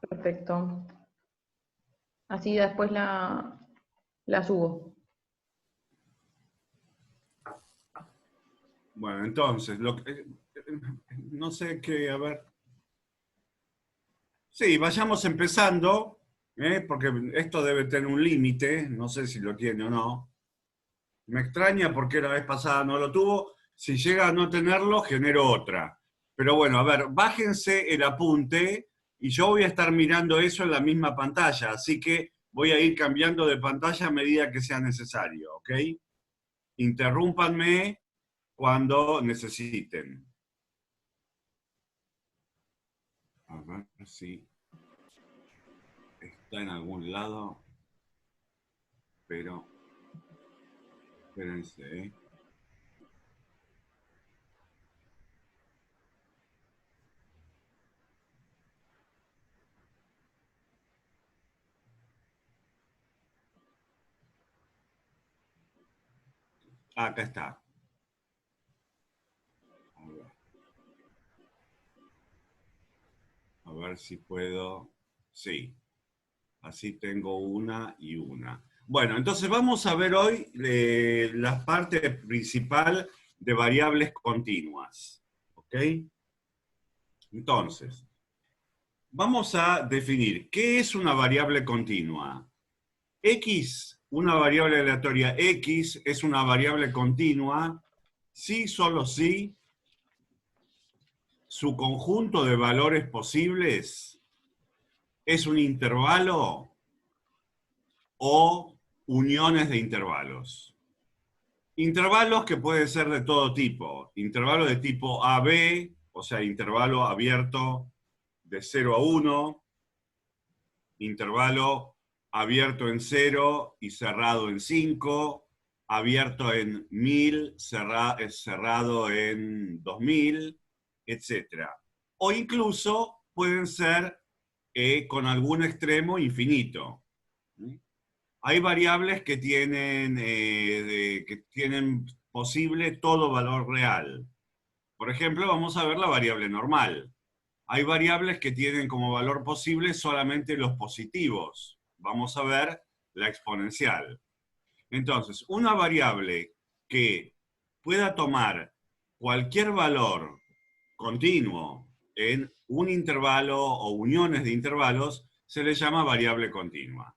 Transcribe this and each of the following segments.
Perfecto. Así después la subo. Bueno, entonces, no sé qué, a ver. Sí, vayamos empezando, porque esto debe tener un límite, no sé si lo tiene o no. Me extraña porque la vez pasada no lo tuvo. Si llega a no tenerlo, genero otra. Pero bueno, a ver, bájense el apunte y yo voy a estar mirando eso en la misma pantalla, así que voy a ir cambiando de pantalla a medida que sea necesario, ¿ok? Interrúmpanme cuando necesiten. A ver si está en algún lado, pero espérense, ¿eh? Acá está. A ver si puedo. Sí, así tengo una y una. Bueno, entonces vamos a ver hoy la parte principal de variables continuas. ¿Ok? Entonces, vamos a definir qué es una variable continua. X, una variable aleatoria X, es una variable continua si, solo si, su conjunto de valores posibles es un intervalo o uniones de intervalos. Intervalos que pueden ser de todo tipo. Intervalo de tipo AB, o sea, intervalo abierto de 0 a 1, intervalo abierto en 0 y cerrado en 5, abierto en 1000, cerrado en 2000, etc. O incluso pueden ser con algún extremo infinito. Hay variables que tienen posible todo valor real. Por ejemplo, vamos a ver la variable normal. Hay variables que tienen como valor posible solamente los positivos. Vamos a ver la exponencial. Entonces, una variable que pueda tomar cualquier valor continuo en un intervalo o uniones de intervalos se le llama variable continua.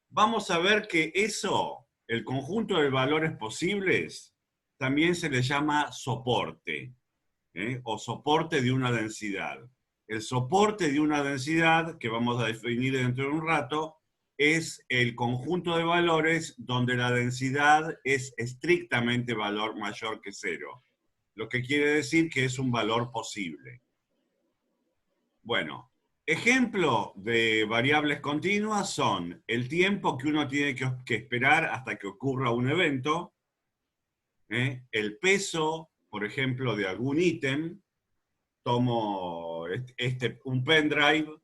Vamos a ver que eso, el conjunto de valores posibles, también se le llama soporte, o soporte de una densidad. El soporte de una densidad, que vamos a definir dentro de un rato, es el conjunto de valores donde la densidad es estrictamente valor mayor que cero, lo que quiere decir que es un valor posible. Bueno, ejemplo de variables continuas son el tiempo que uno tiene que esperar hasta que ocurra un evento, el peso, por ejemplo, de algún ítem. Tomo un pendrive,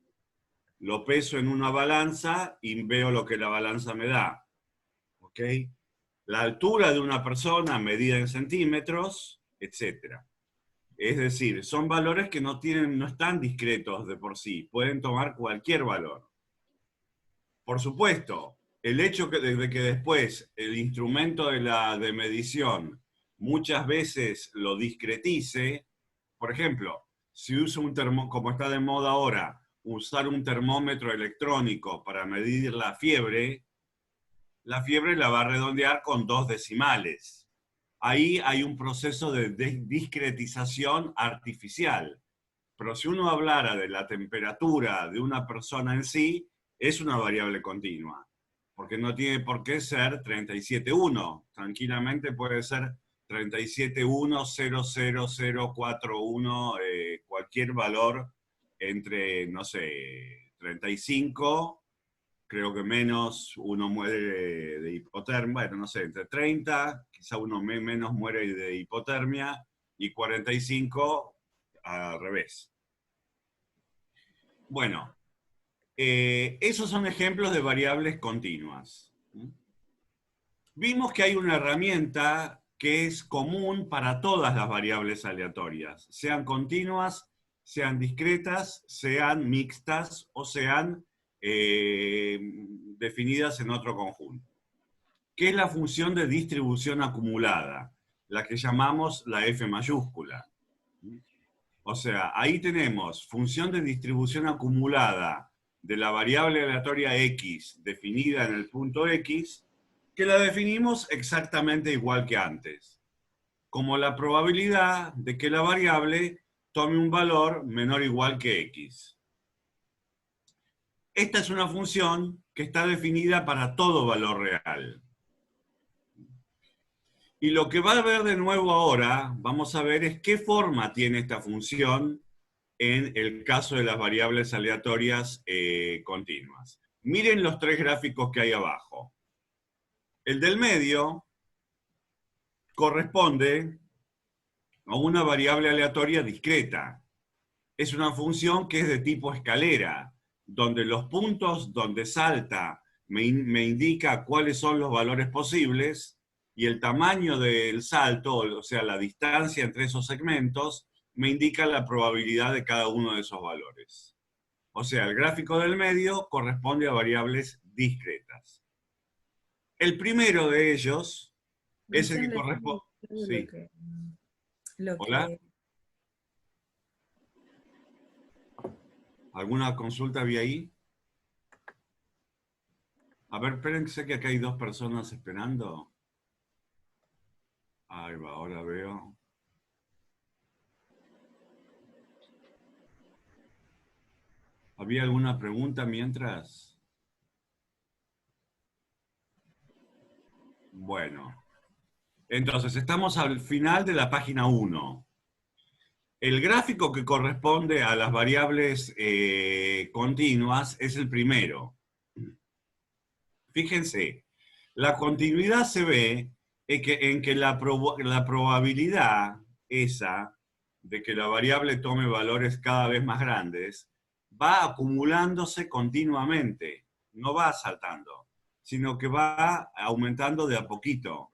lo peso en una balanza y veo lo que la balanza me da. ¿Ok? La altura de una persona medida en centímetros, etc. Es decir, son valores que no están discretos de por sí, pueden tomar cualquier valor. Por supuesto, el hecho de que después el instrumento de medición muchas veces lo discretice, por ejemplo, si uso como está de moda ahora, usar un termómetro electrónico para medir la fiebre la va a redondear con 2 decimales. Ahí hay un proceso de discretización artificial. Pero si uno hablara de la temperatura de una persona en sí, es una variable continua, porque no tiene por qué ser 37.1, tranquilamente puede ser 37.10041, cualquier valor entre, no sé, 35, creo que menos uno muere de hipotermia, bueno, no sé, entre 30, quizá uno menos muere de hipotermia, y 45 al revés. Bueno, esos son ejemplos de variables continuas. Vimos que hay una herramienta que es común para todas las variables aleatorias, sean continuas sean discretas, sean mixtas o sean definidas en otro conjunto. ¿Qué es la función de distribución acumulada? La que llamamos la F mayúscula. O sea, ahí tenemos función de distribución acumulada de la variable aleatoria x definida en el punto x, que la definimos exactamente igual que antes, como la probabilidad de que la variable tome un valor menor o igual que x. Esta es una función que está definida para todo valor real. Y lo que va a ver de nuevo ahora, vamos a ver es qué forma tiene esta función en el caso de las variables aleatorias continuas. Miren los tres gráficos que hay abajo. El del medio corresponde a una variable aleatoria discreta. Es una función que es de tipo escalera, donde los puntos donde salta me indica cuáles son los valores posibles, y el tamaño del salto, o sea, la distancia entre esos segmentos, me indica la probabilidad de cada uno de esos valores. O sea, el gráfico del medio corresponde a variables discretas. El primero de ellos es el que corresponde... Sí. ¿Hola? ¿Alguna consulta había ahí? A ver, espérense que acá hay dos personas esperando. Ahí va, ahora veo. ¿Había alguna pregunta mientras? Bueno. Entonces, estamos al final de la página 1. El gráfico que corresponde a las variables continuas es el primero. Fíjense, la continuidad se ve en que la probabilidad esa de que la variable tome valores cada vez más grandes va acumulándose continuamente, no va saltando, sino que va aumentando de a poquito.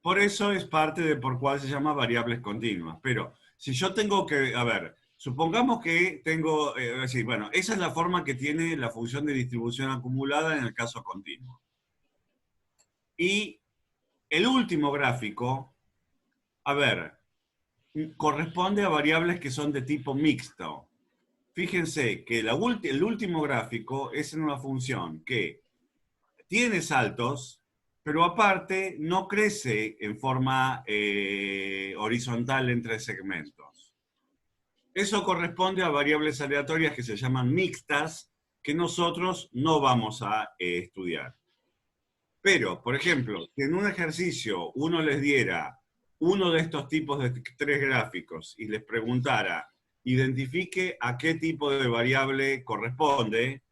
Por eso es parte de por cuál se llama variables continuas. Pero si yo tengo que, a ver, supongamos que tengo, decir, bueno, esa es la forma que tiene la función de distribución acumulada en el caso continuo. Y el último gráfico, a ver, corresponde a variables que son de tipo mixto. Fíjense que el último gráfico es en una función que tiene saltos, pero aparte no crece en forma horizontal entre segmentos. Eso corresponde a variables aleatorias que se llaman mixtas, que nosotros no vamos a estudiar. Pero, por ejemplo, si en un ejercicio uno les diera uno de estos tipos de tres gráficos y les preguntara, identifique a qué tipo de variable corresponde,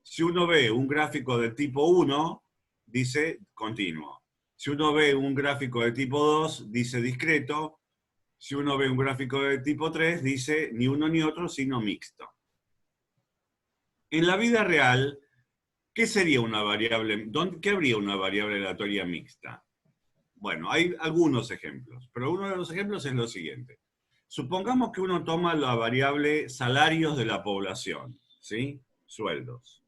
si uno ve un gráfico de tipo 1, dice continuo. Si uno ve un gráfico de tipo 2, dice discreto. Si uno ve un gráfico de tipo 3, dice ni uno ni otro, sino mixto. En la vida real, ¿qué sería una variable? ¿Qué habría una variable aleatoria mixta? Bueno, hay algunos ejemplos, pero uno de los ejemplos es lo siguiente. Supongamos que uno toma la variable salarios de la población, ¿sí? Sueldos,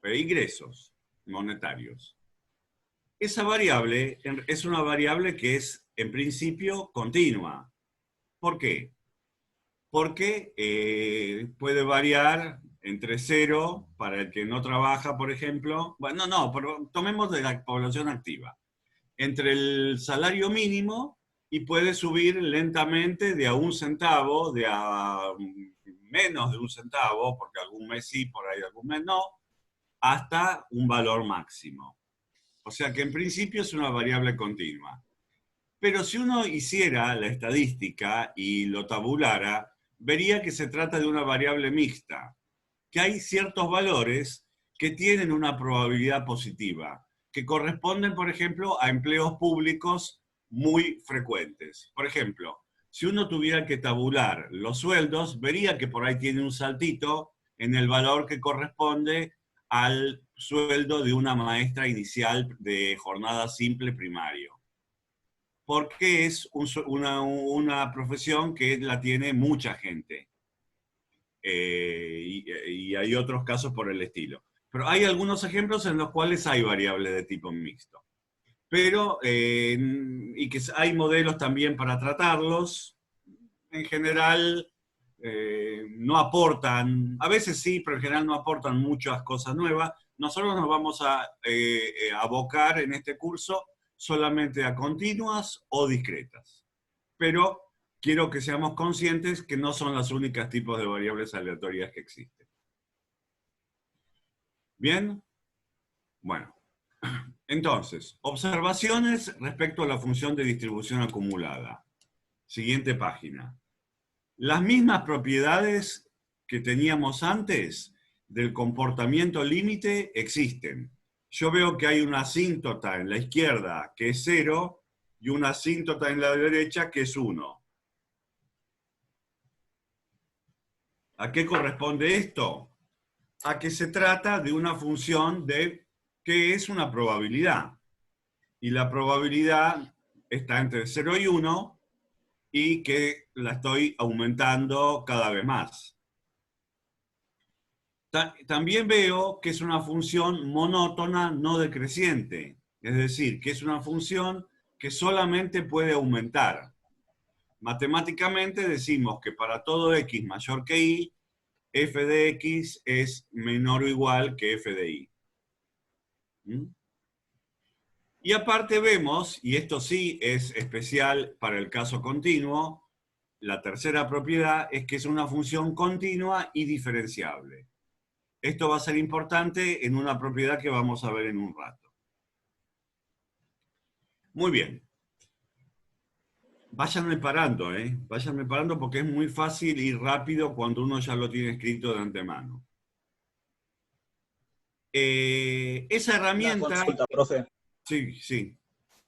ingresos monetarios. Esa variable es una variable que es, en principio, continua. ¿Por qué? Porque puede variar entre 0 para el que no trabaja, por ejemplo. Bueno, no, pero tomemos de la población activa. Entre el salario mínimo y puede subir lentamente de a 1 centavo, de a menos de 1 centavo, porque algún mes sí, por ahí algún mes no, hasta un valor máximo. O sea que en principio es una variable continua. Pero si uno hiciera la estadística y lo tabulara, vería que se trata de una variable mixta, que hay ciertos valores que tienen una probabilidad positiva, que corresponden, por ejemplo, a empleos públicos muy frecuentes. Por ejemplo, si uno tuviera que tabular los sueldos, vería que por ahí tiene un saltito en el valor que corresponde al sueldo de una maestra inicial de jornada simple primario. porque es una profesión que la tiene mucha gente. Y hay otros casos por el estilo. Pero hay algunos ejemplos en los cuales hay variables de tipo mixto. Pero, y que hay modelos también para tratarlos. En general, no aportan, a veces sí, pero en general no aportan muchas cosas nuevas. Nosotros nos vamos a abocar en este curso solamente a continuas o discretas. Pero quiero que seamos conscientes que no son los únicos tipos de variables aleatorias que existen. ¿Bien? Bueno. Entonces, observaciones respecto a la función de distribución acumulada. Siguiente página. Las mismas propiedades que teníamos antes del comportamiento límite existen. Yo veo que hay una asíntota en la izquierda que es 0 y una asíntota en la derecha que es 1. ¿A qué corresponde esto? A que se trata de una función de que es una probabilidad. Y la probabilidad está entre 0 y 1 y que la estoy aumentando cada vez más. También veo que es una función monótona no decreciente, es decir, que es una función que solamente puede aumentar. Matemáticamente decimos que para todo x mayor que y, f de x es menor o igual que f de y. ¿Mm? Y aparte vemos, y esto sí es especial para el caso continuo, la tercera propiedad es que es una función continua y diferenciable. Esto va a ser importante en una propiedad que vamos a ver en un rato. Muy bien. Váyanme parando, Váyanme parando porque es muy fácil y rápido cuando uno ya lo tiene escrito de antemano. Esa Una herramienta... consulta, profe. Sí, sí.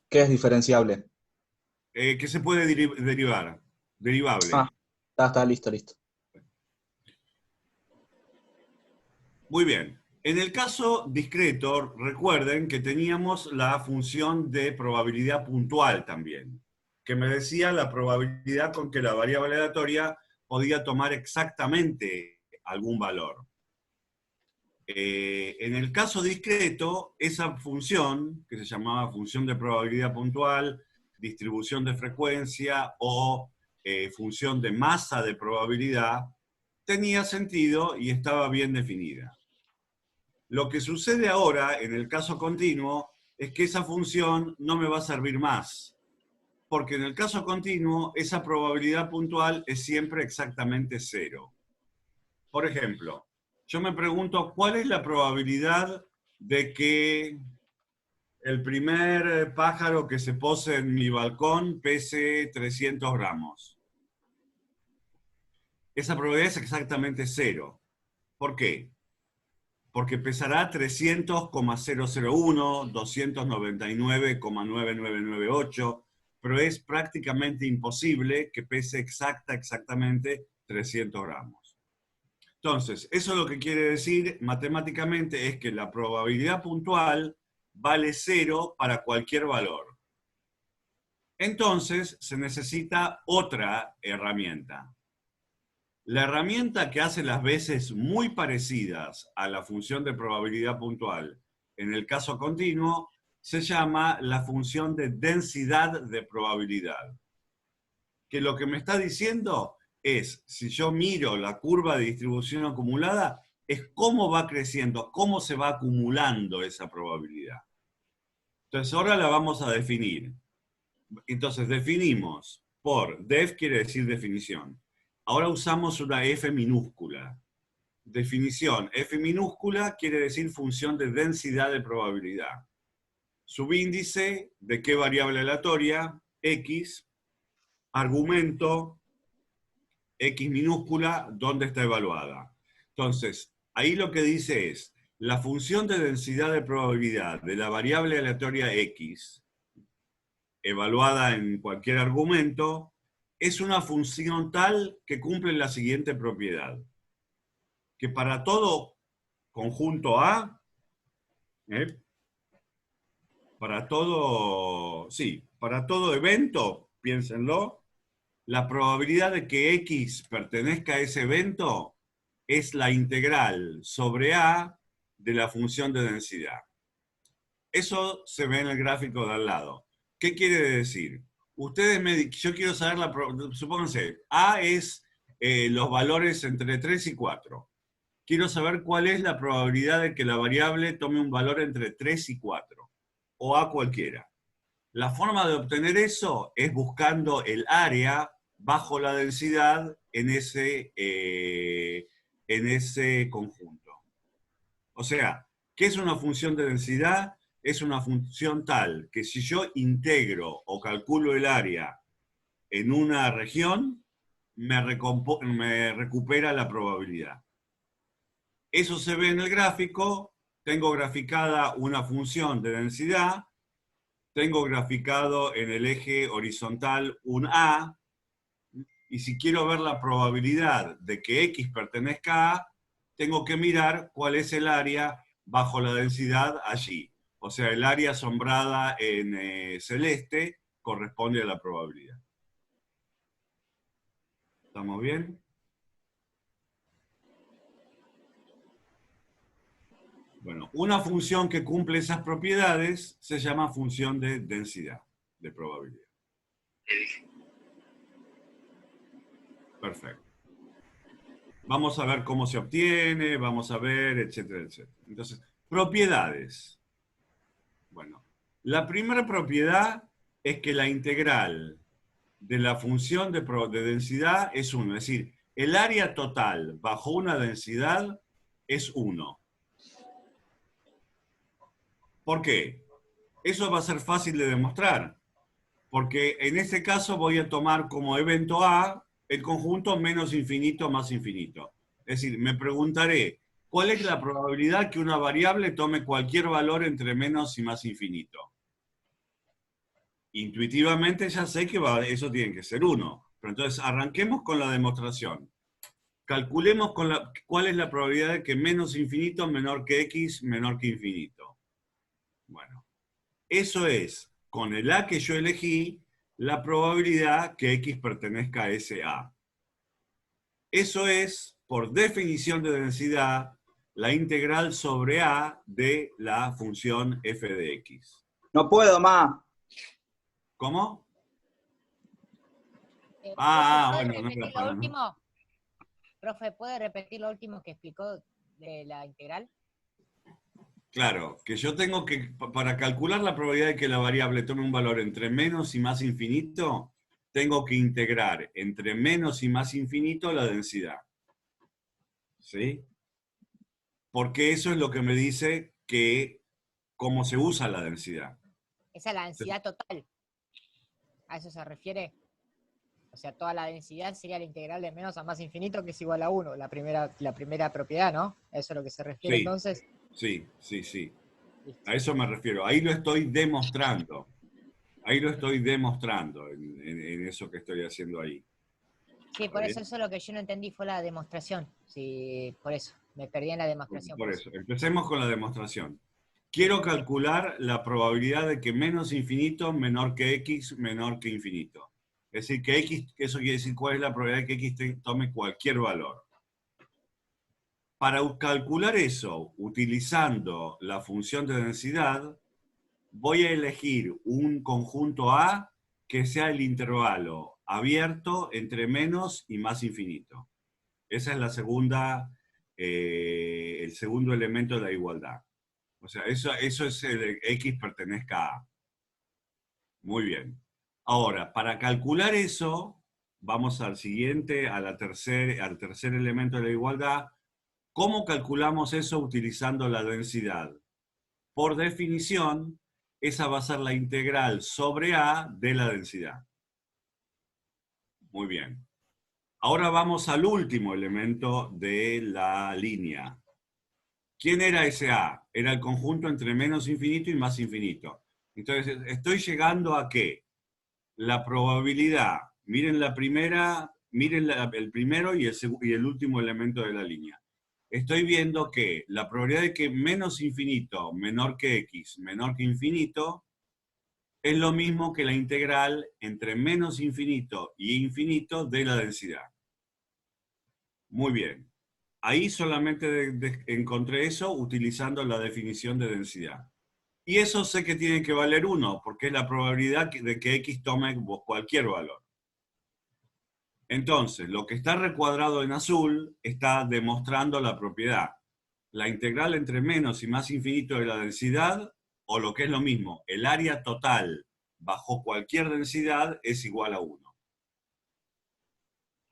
¿Qué es diferenciable? Que se puede derivar. Derivable. Está listo, listo. Muy bien. En el caso discreto, recuerden que teníamos la función de probabilidad puntual también, que me decía la probabilidad con que la variable aleatoria podía tomar exactamente algún valor. En el caso discreto, esa función, que se llamaba función de probabilidad puntual, distribución de frecuencia o función de masa de probabilidad, tenía sentido y estaba bien definida. Lo que sucede ahora, en el caso continuo, es que esa función no me va a servir más, porque en el caso continuo, esa probabilidad puntual es siempre exactamente 0. Por ejemplo, yo me pregunto, ¿cuál es la probabilidad de que el primer pájaro que se pose en mi balcón pese 300 gramos? Esa probabilidad es exactamente 0. ¿Por qué? Porque pesará 300,001, 299,9998, pero es prácticamente imposible que pese exactamente 300 gramos. Entonces, eso lo que quiere decir matemáticamente es que la probabilidad puntual vale 0 para cualquier valor. Entonces, se necesita otra herramienta. La herramienta que hace las veces muy parecidas a la función de probabilidad puntual en el caso continuo se llama la función de densidad de probabilidad. Que lo que me está diciendo es, si yo miro la curva de distribución acumulada, es cómo va creciendo, cómo se va acumulando esa probabilidad. Entonces ahora la vamos a definir. Entonces definimos por, def quiere decir definición. Ahora usamos una f minúscula. Definición, f minúscula quiere decir función de densidad de probabilidad. Subíndice, ¿de qué variable aleatoria? X. Argumento, X minúscula, ¿dónde está evaluada? Entonces, ahí lo que dice es, la función de densidad de probabilidad de la variable aleatoria X, evaluada en cualquier argumento, es una función tal que cumple la siguiente propiedad. Que para todo conjunto A, para todo, sí, para todo evento, piénsenlo, la probabilidad de que X pertenezca a ese evento es la integral sobre A de la función de densidad. Eso se ve en el gráfico de al lado. ¿Qué quiere decir? Yo quiero saber supónganse, A es los valores entre 3 y 4. Quiero saber cuál es la probabilidad de que la variable tome un valor entre 3 y 4, o A cualquiera. La forma de obtener eso es buscando el área bajo la densidad en ese conjunto. O sea, ¿qué es una función de densidad? Es una función tal que si yo integro o calculo el área en una región, me recupera la probabilidad. Eso se ve en el gráfico. Tengo graficada una función de densidad, tengo graficado en el eje horizontal un A, y si quiero ver la probabilidad de que X pertenezca a A, tengo que mirar cuál es el área bajo la densidad allí. O sea, el área sombrada en celeste corresponde a la probabilidad. ¿Estamos bien? Bueno, una función que cumple esas propiedades se llama función de densidad, de probabilidad. Perfecto. Vamos a ver cómo se obtiene, vamos a ver, etcétera, etcétera. Entonces, propiedades. Bueno, la primera propiedad es que la integral de la función de densidad es 1. Es decir, el área total bajo una densidad es 1. ¿Por qué? Eso va a ser fácil de demostrar, porque en este caso voy a tomar como evento A el conjunto menos infinito más infinito. Es decir, me preguntaré, ¿cuál es la probabilidad que una variable tome cualquier valor entre menos y más infinito? Intuitivamente ya sé que eso tiene que ser 1. Pero entonces arranquemos con la demostración. Calculemos cuál es la probabilidad de que menos infinito menor que x menor que infinito. Bueno, eso es, con el A que yo elegí, la probabilidad que X pertenezca a ese A. Eso es, por definición de densidad, la integral sobre A de la función f de X. No puedo más. ¿Cómo? ¿Puede Bueno, no repetir era lo para, ¿no? último? Profe, ¿puede repetir lo último que explicó de la integral? Claro, que yo tengo que, para calcular la probabilidad de que la variable tome un valor entre menos y más infinito, tengo que integrar entre menos y más infinito la densidad. ¿Sí? Porque eso es lo que me dice que cómo se usa la densidad. Esa es la densidad total. ¿A eso se refiere? O sea, toda la densidad sería la integral de menos a más infinito, que es igual a 1, la primera propiedad, ¿no? ¿A eso es lo que se refiere Sí, entonces? sí. Listo. A eso me refiero. Ahí lo estoy demostrando. Ahí lo estoy demostrando en eso que estoy haciendo ahí. Sí, por ¿Está eso lo que yo no entendí fue la demostración. Sí, por eso. Me perdí en la demostración. Por eso, empecemos con la demostración. Quiero calcular la probabilidad de que menos infinito menor que x menor que infinito. Es decir, que x, eso quiere decir cuál es la probabilidad de que x tome cualquier valor. Para calcular eso, utilizando la función de densidad, voy a elegir un conjunto A que sea el intervalo abierto entre menos y más infinito. Esa es la segunda, el segundo elemento de la igualdad. O sea, eso es el X pertenezca a A. Muy bien. Ahora, para calcular eso, vamos al siguiente, al tercer elemento de la igualdad. ¿Cómo calculamos eso utilizando la densidad? Por definición, esa va a ser la integral sobre A de la densidad. Muy bien. Ahora vamos al último elemento de la línea. ¿Quién era ese A? Era el conjunto entre menos infinito y más infinito. Entonces, estoy llegando a que la probabilidad, miren la primera, miren el primero y el último elemento de la línea. Estoy viendo que la probabilidad de que menos infinito menor que x menor que infinito es lo mismo que la integral entre menos infinito y infinito de la densidad. Muy bien. Ahí solamente encontré eso utilizando la definición de densidad. Y eso sé que tiene que valer 1, porque es la probabilidad de que x tome cualquier valor. Entonces, lo que está recuadrado en azul está demostrando la propiedad. La integral entre menos y más infinito de la densidad, o lo que es lo mismo, el área total bajo cualquier densidad es igual a 1.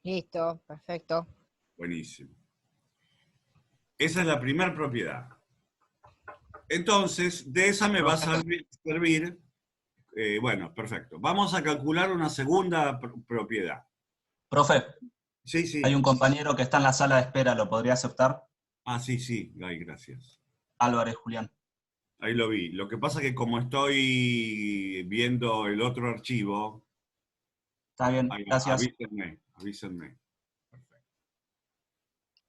Listo, perfecto. Buenísimo. Esa es la primera propiedad. Entonces, de esa me va a servir, bueno, perfecto. Vamos a calcular una segunda propiedad. Profe, Sí, sí. hay un compañero que está en la sala de espera, ¿lo podría aceptar? Ah, sí, sí, Gay, gracias. Álvarez Julián. Ahí lo vi. Lo que pasa es que como estoy viendo el otro archivo, Está bien, ahí, gracias. avísenme, avísenme. Perfecto.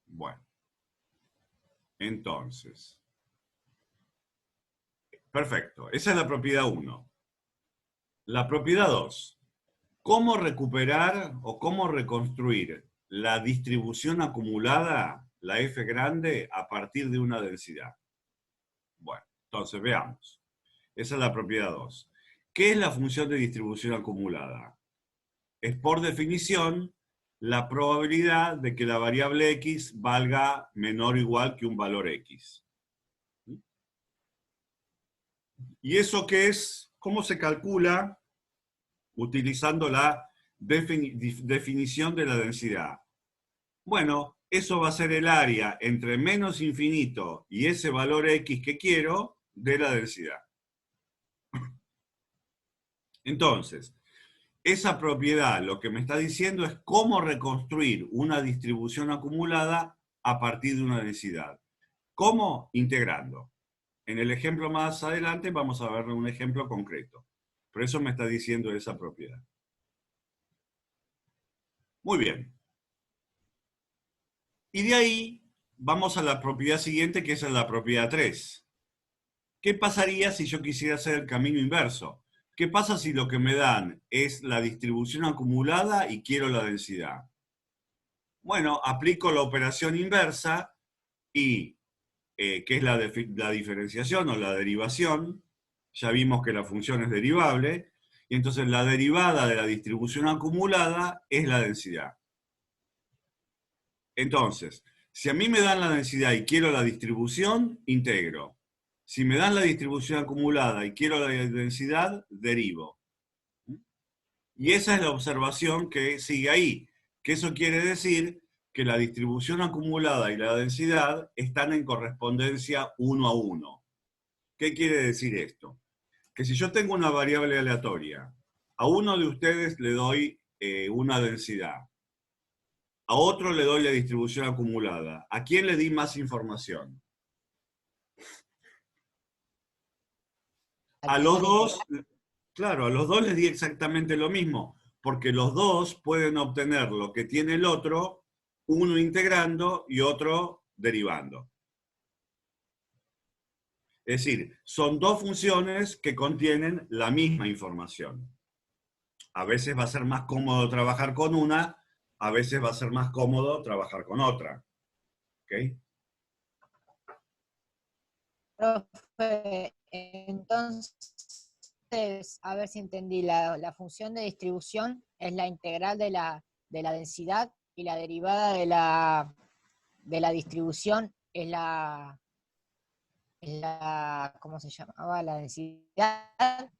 Bueno. Entonces. Perfecto. Esa es la propiedad 1. La propiedad 2. ¿Cómo recuperar o cómo reconstruir la distribución acumulada, la F grande, a partir de una densidad? Bueno, entonces veamos. Esa es la propiedad 2. ¿Qué es la función de distribución acumulada? Es por definición la probabilidad de que la variable x valga menor o igual que un valor x. ¿Y eso qué es? ¿Cómo se calcula? Utilizando la definición de la densidad. Bueno, eso va a ser el área entre menos infinito y ese valor x que quiero de la densidad. Entonces, esa propiedad lo que me está diciendo es cómo reconstruir una distribución acumulada a partir de una densidad. ¿Cómo? Integrando. En el ejemplo más adelante vamos a ver un ejemplo concreto. Por eso me está diciendo esa propiedad. Muy bien. Y de ahí vamos a la propiedad siguiente, que es la propiedad 3. ¿Qué pasaría si yo quisiera hacer el camino inverso? ¿Qué pasa si lo que me dan es la distribución acumulada y quiero la densidad? Bueno, aplico la operación inversa y, que es la diferenciación o la derivación. Ya vimos que la función es derivable. Y entonces la derivada de la distribución acumulada es la densidad. Entonces, si a mí me dan la densidad y quiero la distribución, integro. Si me dan la distribución acumulada y quiero la densidad, derivo. Y esa es la observación que sigue ahí. Que eso quiere decir que la distribución acumulada y la densidad están en correspondencia 1 a 1. ¿Qué quiere decir esto? Que si yo tengo una variable aleatoria, a uno de ustedes le doy una densidad. A otro le doy la distribución acumulada. ¿A quién le di más información? A los dos, claro, a los dos les di exactamente lo mismo, porque los dos pueden obtener lo que tiene el otro, uno integrando y otro derivando. Es decir, son dos funciones que contienen la misma información. A veces va a ser más cómodo trabajar con una, a veces va a ser más cómodo trabajar con otra. ¿Ok? Profe, entonces, a ver si entendí, la función de distribución es la integral de la densidad y la derivada de la distribución es ¿cómo se llamaba? La densidad.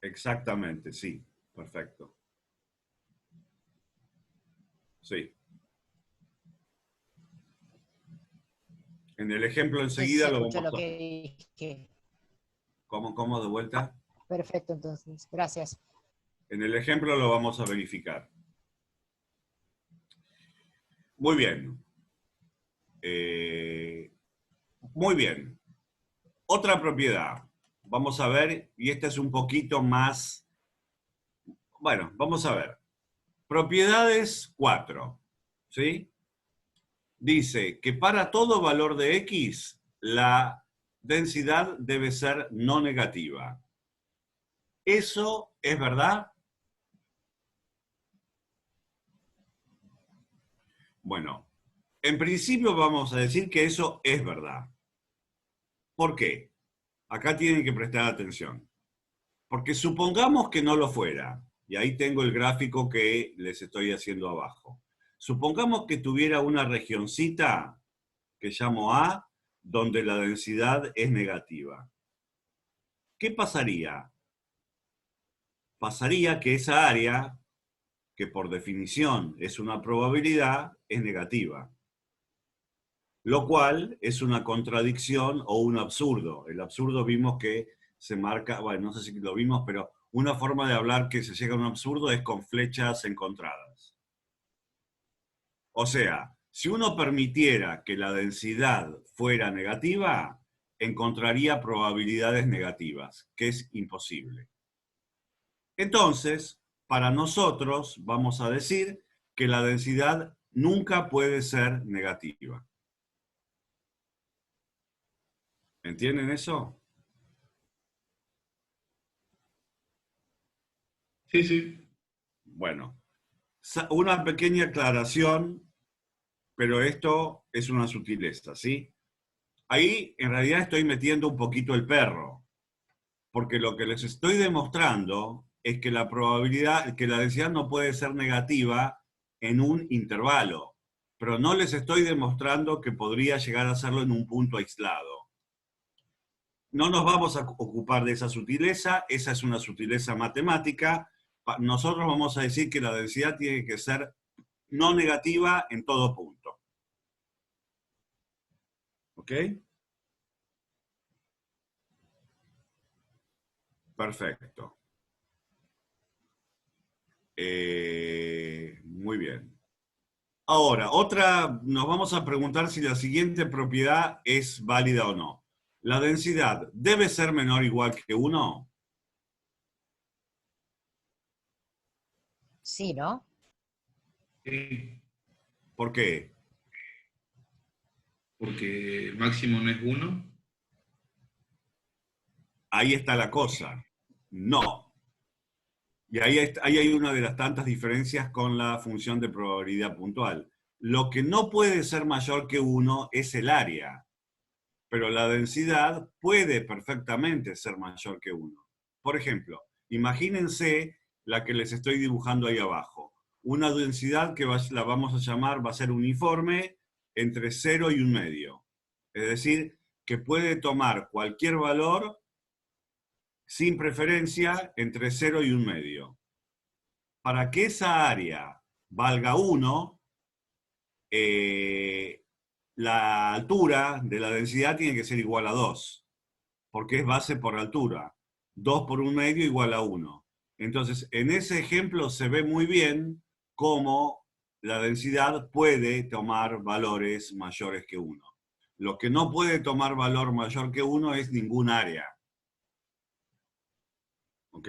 Exactamente, sí. Perfecto. Sí. En el ejemplo enseguida Se lo escuchó vamos lo a... que dije. ¿Cómo de vuelta? Perfecto, entonces. Gracias. En el ejemplo lo vamos a verificar. Muy bien. Muy bien. Otra propiedad. Vamos a ver, y esta es un poquito más... Bueno, vamos a ver. Propiedades 4. ¿Sí? Dice que para todo valor de x, la densidad debe ser no negativa. ¿Eso es verdad? Bueno, en principio vamos a decir que eso es verdad. ¿Por qué? Acá tienen que prestar atención. Porque supongamos que no lo fuera, y ahí tengo el gráfico que les estoy haciendo abajo. Supongamos que tuviera una regioncita que llamo A, donde la densidad es negativa. ¿Qué pasaría? Pasaría que esa área, que por definición es una probabilidad, es negativa. Lo cual es una contradicción o un absurdo. El absurdo vimos que se marca, bueno, no sé si lo vimos, pero una forma de hablar que se llega a un absurdo es con flechas encontradas. O sea, si uno permitiera que la densidad fuera negativa, encontraría probabilidades negativas, que es imposible. Entonces, para nosotros, vamos a decir que la densidad nunca puede ser negativa. ¿Entienden eso? Sí, sí. Bueno, una pequeña aclaración, pero esto es una sutileza, ¿sí? Ahí en realidad estoy metiendo un poquito el perro, porque lo que les estoy demostrando es que la probabilidad, que la densidad no puede ser negativa en un intervalo, pero no les estoy demostrando que podría llegar a serlo en un punto aislado. No nos vamos a ocupar de esa sutileza, esa es una sutileza matemática. Nosotros vamos a decir que la densidad tiene que ser no negativa en todo punto. ¿Ok? Perfecto. Muy bien. Ahora, nos vamos a preguntar si la siguiente propiedad es válida o no. ¿La densidad debe ser menor o igual que 1? Sí, ¿no? Sí, ¿Por qué? porque el máximo no es 1. Ahí está la cosa. No. Y ahí hay una de las tantas diferencias con la función de probabilidad puntual. Lo que no puede ser mayor que 1 es el área, pero la densidad puede perfectamente ser mayor que 1. Por ejemplo, imagínense la que les estoy dibujando ahí abajo. Una densidad que la vamos a llamar, va a ser uniforme entre 0 y 1/2. Es decir, que puede tomar cualquier valor sin preferencia entre 0 y 1/2. Para que esa área valga 1, la altura de la densidad tiene que ser igual a 2, porque es base por altura. 2 por 1/2 igual a 1. Entonces, en ese ejemplo se ve muy bien cómo la densidad puede tomar valores mayores que 1. Lo que no puede tomar valor mayor que 1 es ningún área. ¿Ok?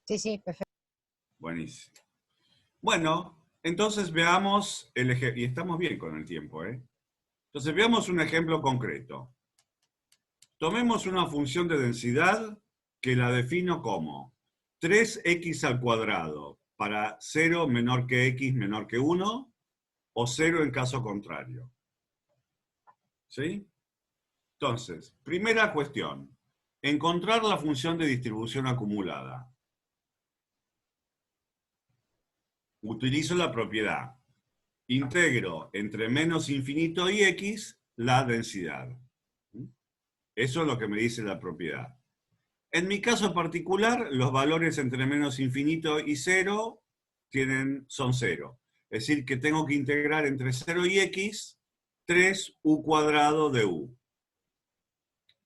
Sí, sí, perfecto. Buenísimo. Bueno, entonces veamos el ejemplo, y estamos bien con el tiempo, ¿eh? Entonces veamos un ejemplo concreto. Tomemos una función de densidad que la defino como 3x² para 0 menor que x menor que 1, o 0 en caso contrario. ¿Sí? Entonces, primera cuestión, encontrar la función de distribución acumulada. Utilizo la propiedad. Integro entre menos infinito y x la densidad. Eso es lo que me dice la propiedad. En mi caso particular, los valores entre menos infinito y 0 son 0. Es decir, que tengo que integrar entre 0 y x 3u² de u.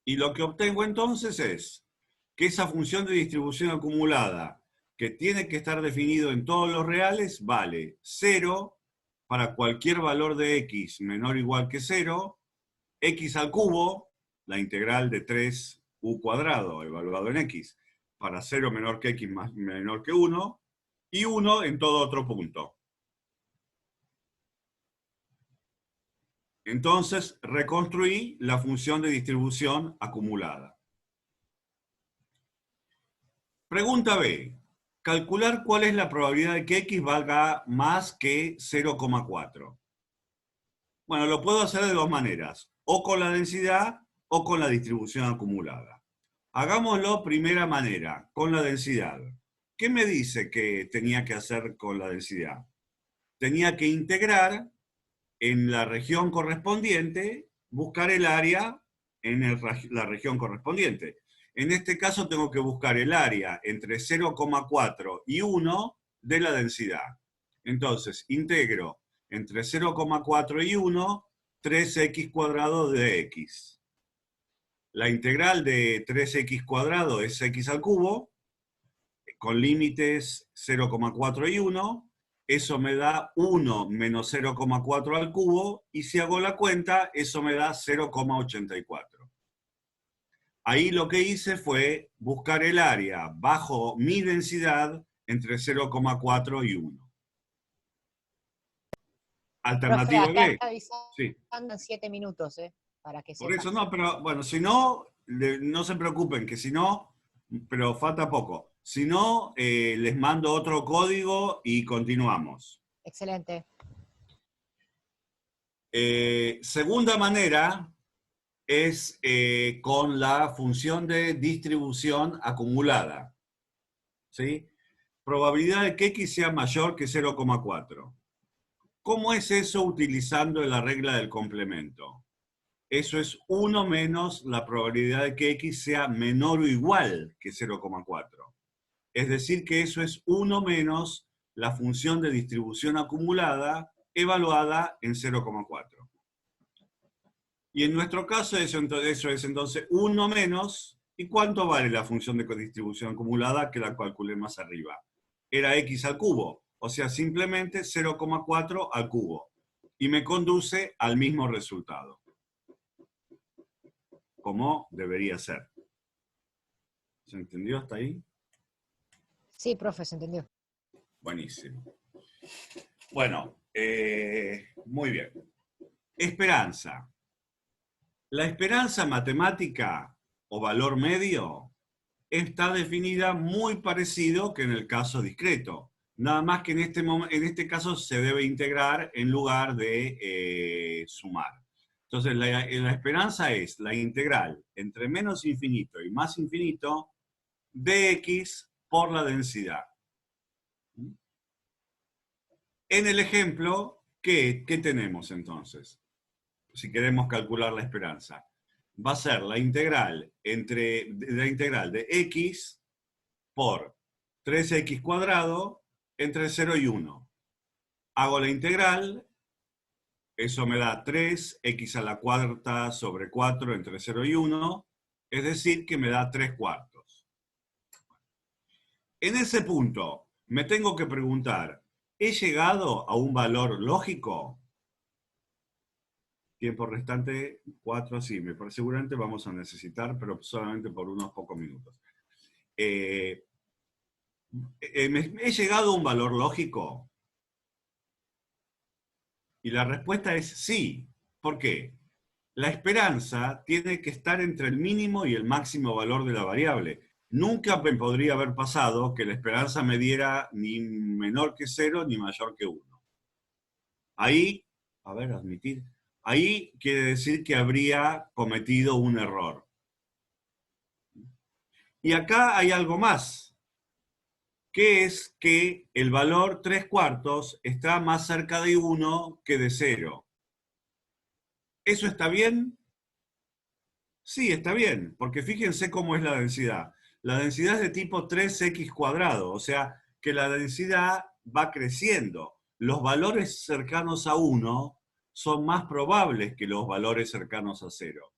Y lo que obtengo entonces es que esa función de distribución acumulada, que tiene que estar definido en todos los reales, vale 0 para cualquier valor de x menor o igual que 0, x al cubo, la integral de 3u² evaluado en x, para 0 menor que x menor que 1, y 1 en todo otro punto. Entonces, reconstruí la función de distribución acumulada. Pregunta B. Calcular cuál es la probabilidad de que x valga más que 0,4. Bueno, lo puedo hacer de dos maneras, o con la densidad o con la distribución acumulada. Hagámoslo primera manera, con la densidad. ¿Qué me dice que tenía que hacer con la densidad? Tenía que integrar en la región correspondiente, buscar el área en la región correspondiente. En este caso tengo que buscar el área entre 0,4 y 1 de la densidad. Entonces, integro entre 0,4 y 1, 3x cuadrado de x. La integral de 3x cuadrado es x al cubo, con límites 0,4 y 1, eso me da 1 menos 0,4 al cubo, y si hago la cuenta, eso me da 0,84. Ahí lo que hice fue buscar el área bajo mi densidad entre 0,4 y 1. Profe, Alternativa acá B. está avisando Sí. en 7 minutos, para que Por sepas. eso no, pero bueno, si no, no se preocupen, que si no, pero falta poco. Si no, les mando otro código y continuamos. Excelente. Segunda manera es con la función de distribución acumulada. ¿Sí? Probabilidad de que x sea mayor que 0,4. ¿Cómo es eso utilizando la regla del complemento? Eso es 1 menos la probabilidad de que x sea menor o igual que 0,4. Es decir, que eso es 1 menos la función de distribución acumulada evaluada en 0,4. Y en nuestro caso eso es entonces 1 menos, ¿y cuánto vale la función de distribución acumulada que la calculé más arriba? Era x al cubo, o sea, simplemente 0,4 al cubo. Y me conduce al mismo resultado, como debería ser. ¿Se entendió hasta ahí? Sí, profe, se entendió. Buenísimo. Bueno, muy bien. Esperanza. La esperanza matemática o valor medio está definida muy parecido que en el caso discreto. Nada más que en este caso se debe integrar en lugar de sumar. Entonces la esperanza es la integral entre menos infinito y más infinito de x por la densidad. En el ejemplo, ¿qué tenemos entonces? Si queremos calcular la esperanza. Va a ser la integral de x por 3x cuadrado entre 0 y 1. Hago la integral, eso me da 3x a la cuarta sobre 4 entre 0 y 1, es decir, que me da 3 cuartos. En ese punto, me tengo que preguntar, ¿he llegado a un valor lógico? Tiempo restante 4, sí, seguramente vamos a necesitar, pero solamente por unos pocos minutos. ¿He llegado a un valor lógico? Y la respuesta es sí. ¿Por qué? La esperanza tiene que estar entre el mínimo y el máximo valor de la variable. Nunca me podría haber pasado que la esperanza me diera ni menor que 0 ni mayor que 1. Ahí, a ver, admitir. Ahí quiere decir que habría cometido un error. Y acá hay algo más, que es que el valor 3 cuartos está más cerca de 1 que de 0. ¿Eso está bien? Sí, está bien, porque fíjense cómo es la densidad. La densidad es de tipo 3x cuadrado, o sea que la densidad va creciendo. Los valores cercanos a 1 son más probables que los valores cercanos a 0.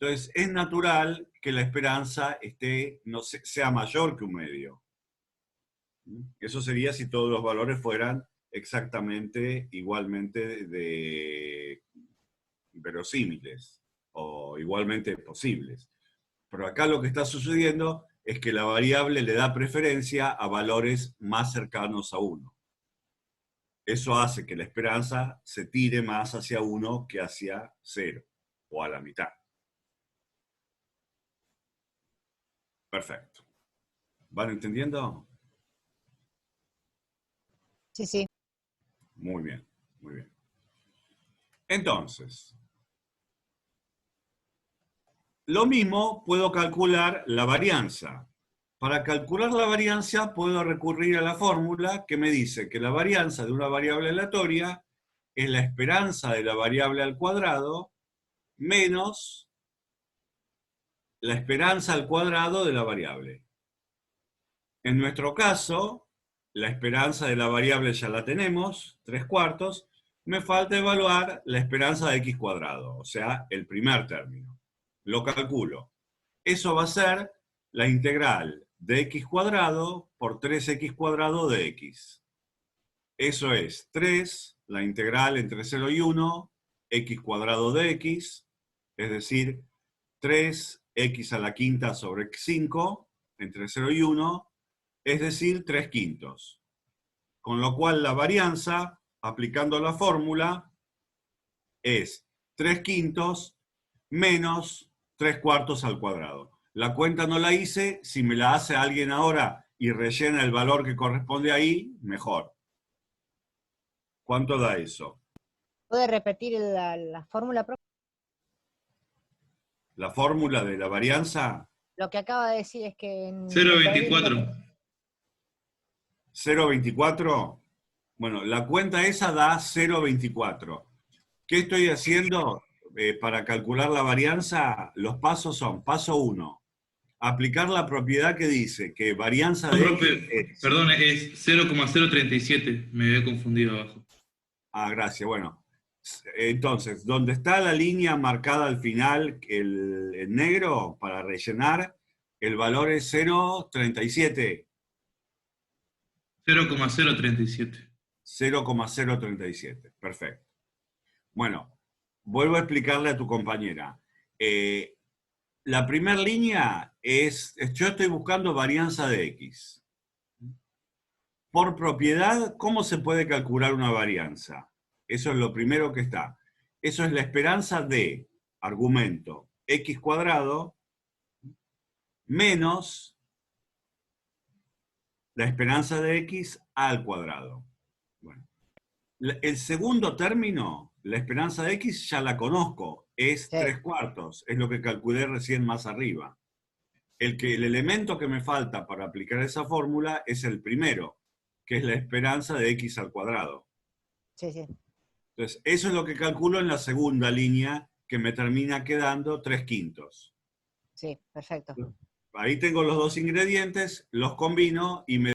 Entonces, es natural que la esperanza sea mayor que un medio. Eso sería si todos los valores fueran exactamente igualmente verosímiles o igualmente posibles. Pero acá lo que está sucediendo es que la variable le da preferencia a valores más cercanos a 1. Eso hace que la esperanza se tire más hacia 1 que hacia 0, o a la mitad. Perfecto. ¿Van entendiendo? Sí, sí. Muy bien, muy bien. Entonces, lo mismo puedo calcular la varianza. Para calcular la varianza puedo recurrir a la fórmula que me dice que la varianza de una variable aleatoria es la esperanza de la variable al cuadrado menos la esperanza al cuadrado de la variable. En nuestro caso, la esperanza de la variable ya la tenemos, 3/4. Me falta evaluar la esperanza de x cuadrado, o sea, el primer término. Lo calculo. Eso va a ser la integral de x cuadrado por 3x cuadrado de x. Eso es 3, la integral entre 0 y 1, x cuadrado de x, es decir, 3x a la quinta sobre 5, entre 0 y 1, es decir, 3/5. Con lo cual la varianza, aplicando la fórmula, es 3/5 menos 3/4 al cuadrado. La cuenta no la hice, si me la hace alguien ahora y rellena el valor que corresponde ahí, mejor. ¿Cuánto da eso? ¿Puede repetir la fórmula, profe? La fórmula de la varianza, Lo que acaba de decir es que... 0,24. 0,24. Bueno, la cuenta esa da 0,24. ¿Qué estoy haciendo para calcular la varianza? Los pasos son, paso 1, aplicar la propiedad que dice que varianza No, de profe, x es... perdón, es 0,037. Me había confundido abajo. Ah, gracias. Bueno, entonces, donde está la línea marcada al final, el negro, para rellenar, el valor es 0,37. 0,037. 0,037. Perfecto. Bueno, vuelvo a explicarle a tu compañera. La primera línea es, yo estoy buscando varianza de x. Por propiedad, ¿cómo se puede calcular una varianza? Eso es lo primero que está. Eso es la esperanza de, argumento, x cuadrado menos la esperanza de x al cuadrado. Bueno, el segundo término, la esperanza de x, ya la conozco, es Sí. 3/4, es lo que calculé recién más arriba. El elemento que me falta para aplicar esa fórmula es el primero, que es la esperanza de x al cuadrado. Sí, sí. Entonces, eso es lo que calculo en la segunda línea, que me termina quedando 3/5. Sí, perfecto. Ahí tengo los dos ingredientes, los combino y me